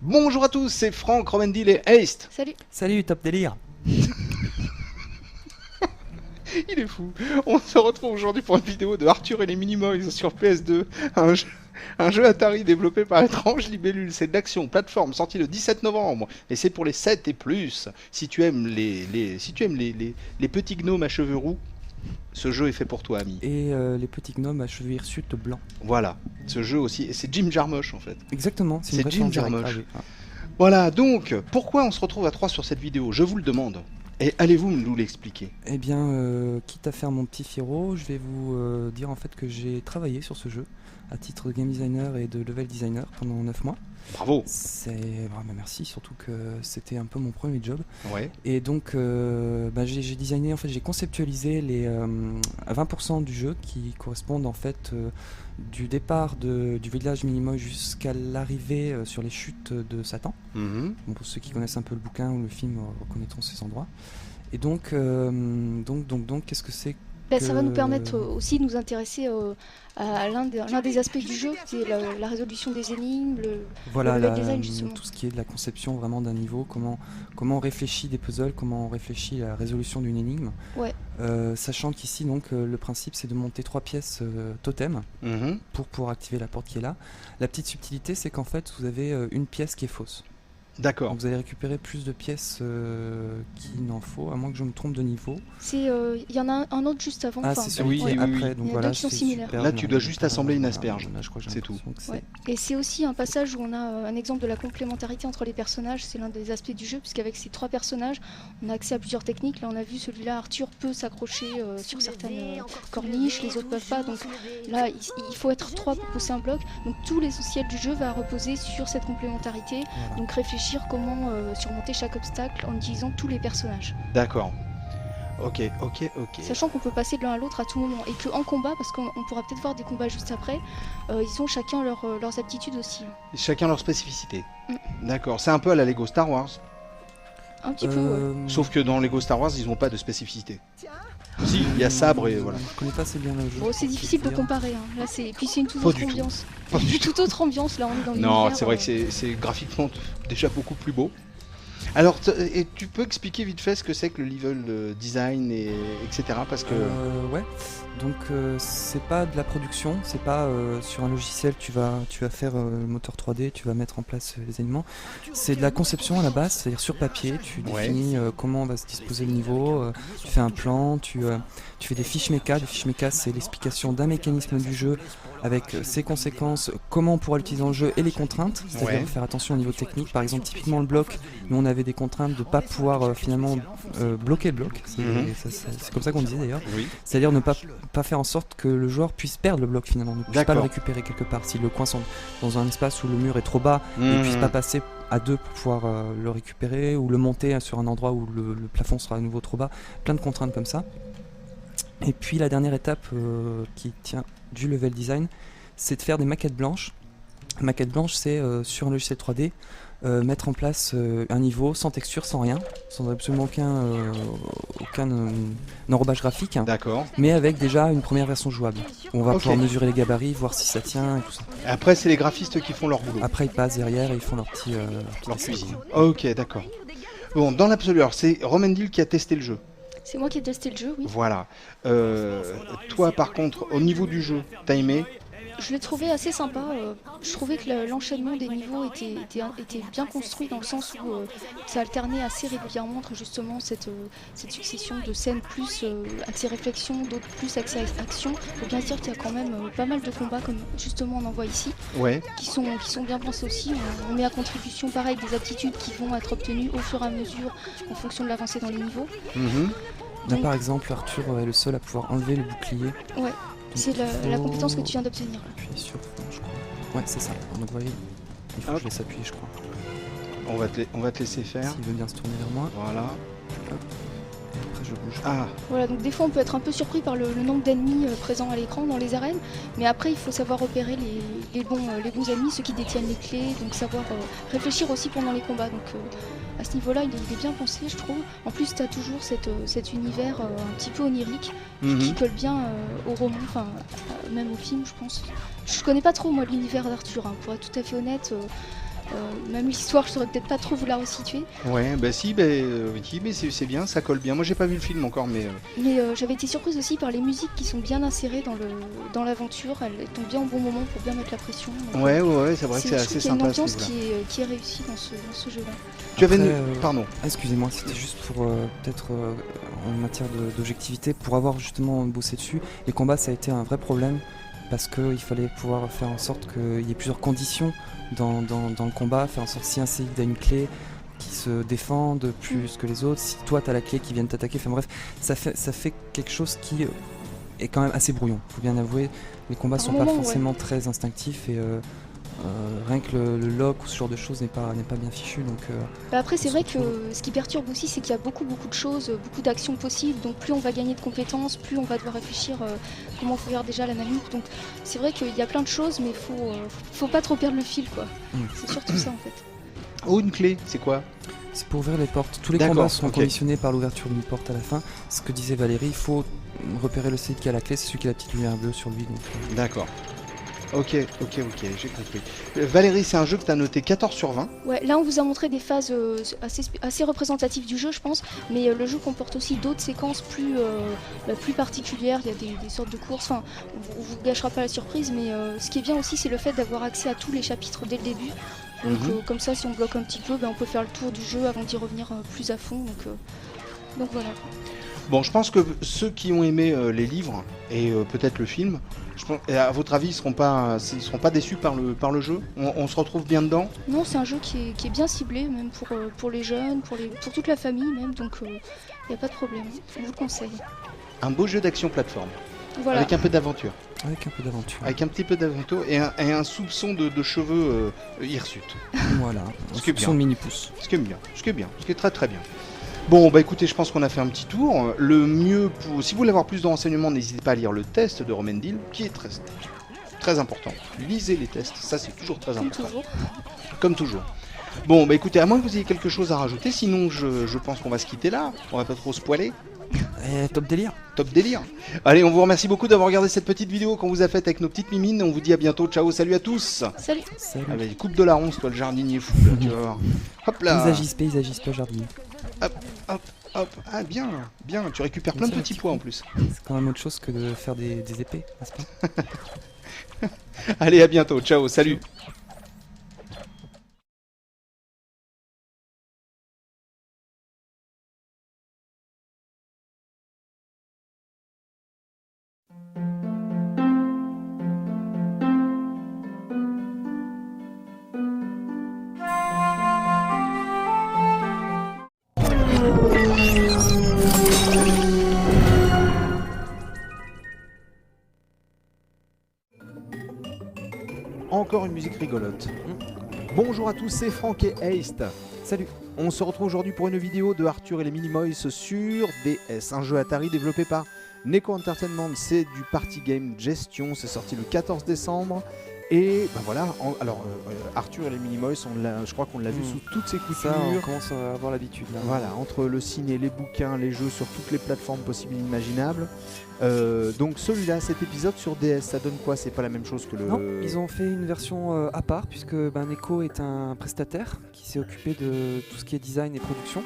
Bonjour à tous, c'est Franck, Romendil et Haste. Salut. Salut, top délire. Il est fou. On se retrouve aujourd'hui pour une vidéo de Arthur et les Minimoys sur PS2, un jeu Atari développé par étrange libellule. C'est de l'action, plateforme, sorti le 17 novembre. Et c'est pour les 7 et plus. Si tu aimes les petits gnomes à cheveux roux, ce jeu est fait pour toi, ami. Et les petits gnomes à cheveux hirsutes blancs. Voilà, ce jeu aussi, et c'est Jim Jarmusch en fait. Exactement, C'est une Jim référence directe. Jarmusch. Ah oui. Voilà, donc, pourquoi on se retrouve à 3 sur cette vidéo? Je vous le demande. Et allez-vous nous l'expliquer? Eh bien, quitte à faire mon petit fiero, je vais vous dire en fait que j'ai travaillé sur ce jeu à titre de game designer et de level designer pendant 9 mois. Bravo. Merci, surtout que c'était un peu mon premier job. Ouais. Et donc, j'ai designé, en fait, j'ai conceptualisé les 20% du jeu qui correspondent en fait du départ du village Minimoy jusqu'à l'arrivée sur les chutes de Satan. Mhm. Bon, pour ceux qui connaissent un peu le bouquin ou le film reconnaîtront ces endroits. Et donc, qu'est-ce que c'est Ça va nous permettre aussi de nous intéresser à l'un des aspects du jeu, c'est la résolution des énigmes, voilà, le level design justement. tout ce qui est de la conception vraiment d'un niveau, comment on réfléchit des puzzles, comment on réfléchit à la résolution d'une énigme. Ouais. Sachant qu'ici, donc, le principe c'est de monter 3 pièces totem Mhm. pour pouvoir activer la porte qui est là. La petite subtilité, c'est qu'en fait, vous avez une pièce qui est fausse. D'accord. Donc vous allez récupérer plus de pièces qu'il n'en faut, à moins que je me trompe de niveau. Il y en a un autre juste avant. Ah, enfin, c'est celui oui, qui est oui, oui. après, Il donc y en a voilà, deux qui sont c'est similaires. super. Là, tu dois juste assembler une asperge. Là, je crois que j'ai C'est tout. l'impression que c'est- Ouais. Et c'est aussi un passage où on a un exemple de la complémentarité entre les personnages, c'est l'un des aspects du jeu, puisqu'avec ces 3 personnages, on a accès à plusieurs techniques. Là, on a vu celui-là, Arthur peut s'accrocher sur certaines corniches, les autres peuvent pas. Donc là, il faut être 3 pour pousser un bloc. Donc tout l'essentiel du jeu va reposer sur cette complémentarité. Voilà. Donc réfléchir comment surmonter chaque obstacle en utilisant tous les personnages. D'accord. Ok. Sachant qu'on peut passer de l'un à l'autre à tout moment. Et qu'en combat, parce qu'on pourra peut-être voir des combats juste après, ils ont chacun leurs aptitudes aussi. Chacun leur spécificité. Mm. D'accord. C'est un peu à la Lego Star Wars. Un petit peu, ouais. Sauf que dans Lego Star Wars, ils n'ont pas de spécificité. Si, il y a sabre et voilà. Je connais pas assez bien le jeu. Bon, c'est pour difficile te de dire. comparer. Hein. Là, puis c'est une toute Pas autre du tout. ambiance. Pas du tout. Toute autre ambiance, là, on est dans Non, l'univers. c'est vrai que c'est graphiquement déjà beaucoup plus beau. Alors, et tu peux expliquer vite fait ce que c'est que le level design et etc. Parce que Ouais. Donc c'est pas de la production, c'est pas sur un logiciel tu vas faire le moteur 3D, tu vas mettre en place les éléments. C'est de la conception à la base, c'est-à-dire sur papier, tu Ouais. définis comment va se disposer le niveau, tu fais un plan, tu fais des fiches méca. Des fiches méca, c'est l'explication d'un mécanisme du jeu avec ses conséquences, comment on pourra l'utiliser dans le jeu et les contraintes, c'est-à-dire Ouais. faire attention au niveau technique. Par exemple, typiquement le bloc, nous on avait des contraintes de pas pouvoir finalement bloquer le bloc. C'est comme ça qu'on disait d'ailleurs. oui. C'est-à-dire ne pas faire en sorte que le joueur puisse perdre le bloc finalement, ne puisse pas le D'accord. récupérer quelque part. S'il le coince dans un espace où le mur est trop bas, il ne puisse pas passer à 2 pour pouvoir le récupérer, ou le monter sur un endroit où le plafond sera à nouveau trop bas. Plein de contraintes comme ça. Et puis la dernière étape qui tient du level design, c'est de faire des maquettes blanches. Maquette blanche, c'est sur un logiciel 3D, mettre en place un niveau sans texture, sans rien, sans absolument aucun enrobage graphique, hein, D'accord. mais avec déjà une première version jouable. On va Ok. pouvoir mesurer les gabarits, voir si ça tient et tout ça. Après, c'est les graphistes qui font leur boulot. Après, ils passent derrière et ils font leur petit Leur cuisine. Ok, d'accord. Bon, dans l'absolu, alors c'est Romendil qui a testé le jeu. C'est moi qui ai testé le jeu, oui. Voilà. Toi, par contre, au niveau du jeu, t'as aimé? Je l'ai trouvé assez sympa. Je trouvais que l'enchaînement des niveaux était bien construit dans le sens où ça alternait assez régulièrement entre justement cette succession de scènes plus axées réflexion, d'autres plus axées action. Il faut bien se dire qu'il y a quand même pas mal de combats comme justement on en voit ici, Ouais. qui sont bien pensés aussi. On met à contribution pareil des aptitudes qui vont être obtenues au fur et à mesure en fonction de l'avancée dans les niveaux. Mhm. Là, par exemple, Arthur est le seul à pouvoir enlever le bouclier. Ouais, c'est la compétence que tu viens d'obtenir. Appuyer sur, je crois. Ouais, c'est ça. Donc, vous voyez, il faut que je laisse appuyer, je crois. On va te laisser faire. S'il veut bien se tourner vers moi, Voilà. après je bouge. Ah, Voilà, donc des fois on peut être un peu surpris par le nombre d'ennemis présents à l'écran dans les arènes, mais après il faut savoir repérer les bons ennemis, ceux qui détiennent les clés, donc savoir réfléchir aussi pendant les combats. Donc à ce niveau-là, il est bien pensé, je trouve. En plus, tu as toujours cet univers un petit peu onirique qui mhm. colle bien au roman, enfin même au film, je pense. Je connais pas trop moi l'univers d'Arthur, hein, pour être tout à fait honnête. Même l'histoire, je saurais peut-être pas trop vous la resituer. Ouais, bah si, oui, mais c'est bien, ça colle bien. Moi j'ai pas vu le film encore, mais... Mais j'avais été surprise aussi par les musiques qui sont bien insérées dans l'aventure. Elles tombent bien au bon moment pour bien mettre la pression. Donc, ouais, c'est vrai que c'est assez sympa. Il y a une ambiance qui est réussie dans ce jeu-là. Tu avais pardon. Excusez-moi, c'était juste pour peut-être en matière d'objectivité, pour avoir justement bossé dessus. Les combats, ça a été un vrai problème parce qu'il fallait pouvoir faire en sorte qu'il y ait plusieurs conditions dans le combat, faire en sorte si un Séide a une clé qui se défendent plus que les autres, si toi t'as la clé qui viennent t'attaquer, enfin bref, ça fait quelque chose qui est quand même assez brouillon, faut bien avouer. Les combats sont pas forcément très instinctifs et rien que le lock ou ce genre de choses n'est pas bien fichu. Donc, après c'est vrai que ce qui perturbe aussi c'est qu'il y a beaucoup de choses, beaucoup d'actions possibles, donc plus on va gagner de compétences, plus on va devoir réfléchir comment faire déjà la manip, donc c'est vrai qu'il y a plein de choses mais faut pas trop perdre le fil quoi. C'est surtout ça en fait. Oh, une clé, c'est quoi? C'est pour ouvrir les portes. Tous les combats sont conditionnés par l'ouverture d'une porte à la fin. Ce que disait Valérie, il faut repérer le Séide qui a la clé, c'est celui qui a la petite lumière bleue sur lui. D'accord. Ok, j'ai compris. Valérie, c'est un jeu que tu as noté 14 sur 20. Ouais, là on vous a montré des phases assez représentatives du jeu, je pense, mais le jeu comporte aussi d'autres séquences plus particulières. Il y a des sortes de courses, enfin, on vous gâchera pas la surprise, mais ce qui est bien aussi, c'est le fait d'avoir accès à tous les chapitres dès le début. Donc comme ça, si on bloque un petit peu, on peut faire le tour du jeu avant d'y revenir plus à fond, donc voilà. Bon, je pense que ceux qui ont aimé les livres et peut-être le film, à votre avis, ils seront pas déçus par le jeu. On se retrouve bien dedans? Non, c'est un jeu qui est bien ciblé, même pour les jeunes, pour toute la famille même, donc il n'y a pas de problème. On vous le conseille. Un beau jeu d'action plateforme. Voilà. Avec un peu d'aventure. Avec un peu d'aventure. Avec un petit peu d'aventure et un soupçon de cheveux hirsutes. Voilà. Un soupçon de mini-pouce. Ce qui est bien. Ce qui est très très bien. Bon, bah écoutez, je pense qu'on a fait un petit tour. Le mieux, si vous voulez avoir plus de renseignements, n'hésitez pas à lire le test de Romendil, qui est très, très important. Lisez les tests, ça c'est toujours très important. Comme toujours. Bon, bah écoutez, à moins que vous ayez quelque chose à rajouter, sinon je pense qu'on va se quitter là. On va pas trop spoiler. Top délire. Top délire. Allez, on vous remercie beaucoup d'avoir regardé cette petite vidéo qu'on vous a faite avec nos petites mimines. On vous dit à bientôt. Ciao, salut à tous. Salut. Ah bah, coupe de la ronce, toi, le jardinier fou, là, tu vas voir. Hop là. Paysagiste, pas jardinier. Hop. Ah, bien. Tu récupères plein de petits pois en plus. C'est quand même autre chose que de faire des épées, n'est-ce pas? Allez, à bientôt. Ciao, salut. Encore une musique rigolote. Bonjour à tous, c'est Franck et Haste. Salut. On se retrouve aujourd'hui pour une vidéo de Arthur et les Minimoys sur DS, un jeu Atari développé par Neko Entertainment. C'est du party game gestion, c'est sorti le 14 décembre. Et ben voilà, Arthur et les Minimoys, je crois qu'on l'a vu sous toutes ses coutures. Ça, on commence à avoir l'habitude là. Voilà, entre le ciné, les bouquins, les jeux sur toutes les plateformes possibles et imaginables. Donc celui-là, cet épisode sur DS, ça donne quoi? C'est pas la même chose que le... Non, ils ont fait une version à part, puisque Neko est un prestataire qui s'est occupé de tout ce qui est design et production.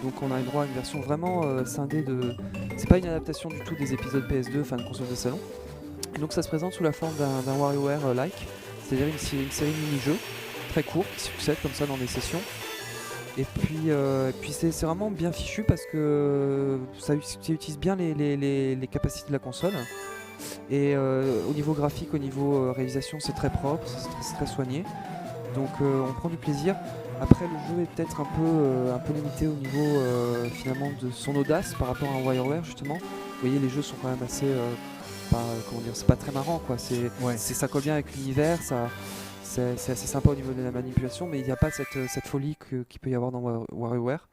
Donc on a eu droit à une version vraiment scindée de... C'est pas une adaptation du tout des épisodes PS2, enfin de console de salon. Et donc ça se présente sous la forme d'un WarioWare-like, c'est-à-dire une série de mini-jeux très courts qui succèdent comme ça dans des sessions. Et puis c'est vraiment bien fichu parce que ça utilise bien les capacités de la console. Et au niveau graphique, au niveau réalisation, c'est très propre, c'est très soigné. Donc on prend du plaisir. Après, le jeu est peut-être un peu limité au niveau finalement de son audace par rapport à un WarioWare justement. Vous voyez, les jeux sont quand même assez... c'est pas très marrant quoi. Ça colle bien avec l'univers, c'est assez sympa au niveau de la manipulation, mais il n'y a pas cette folie qu'il peut y avoir dans WarioWare.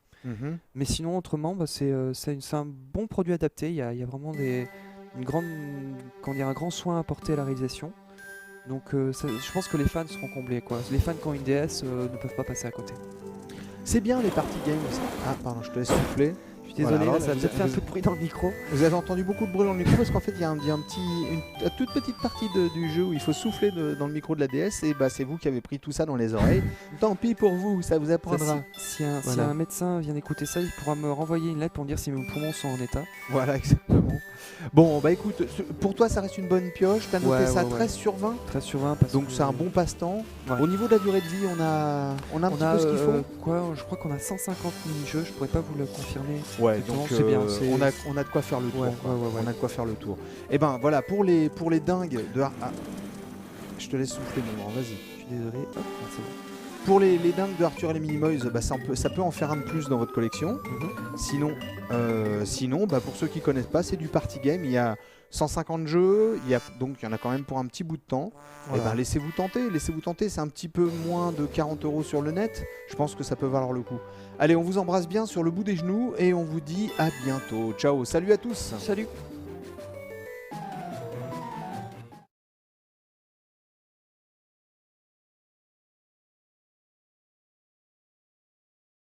Mais sinon, autrement, c'est un bon produit adapté. Il y a vraiment un grand soin apporté à la réalisation. Donc je pense que les fans seront comblés, quoi. Les fans qui ont une DS ne peuvent pas passer à côté. C'est bien les party games. Ah pardon, je te laisse souffler. Je suis désolé, voilà, ça a peut-être fait un peu de bruit dans le micro. Vous avez entendu beaucoup de bruit dans le micro parce qu'en fait il y a une toute petite partie du jeu où il faut souffler dans le micro de la DS et bah c'est vous qui avez pris tout ça dans les oreilles. Tant pis pour vous, ça vous apprendra. Si un médecin vient d'écouter ça, il pourra me renvoyer une lettre pour me dire si mes poumons sont en état. Voilà, exactement. Bon, bah écoute, pour toi ça reste une bonne pioche, t'as noté ça 13 sur 20. 13 sur 20. Donc c'est un bon passe-temps. Ouais. Au niveau de la durée de vie, on a un petit peu ce qu'il faut. Je crois qu'on a 150 mini-jeux, je pourrais pas vous le confirmer. Ouais, donc c'est bien. On a de quoi faire le tour. Ouais. On a de quoi faire le tour. Et ben voilà, pour les dingues de... je te laisse souffler mon grand, vas-y. Je suis désolé. Hop, c'est bon. Pour les dingues de Arthur et les Minimoys, bah, ça peut en faire un de plus dans votre collection. Sinon, bah, pour ceux qui connaissent pas, c'est du party game. Il y a 150 jeux, donc il y en a quand même pour un petit bout de temps. Voilà. Et ben laissez-vous tenter, c'est un petit peu moins de 40 € sur le net. Je pense que ça peut valoir le coup. Allez, on vous embrasse bien sur le bout des genoux et on vous dit à bientôt. Ciao, salut à tous. Salut.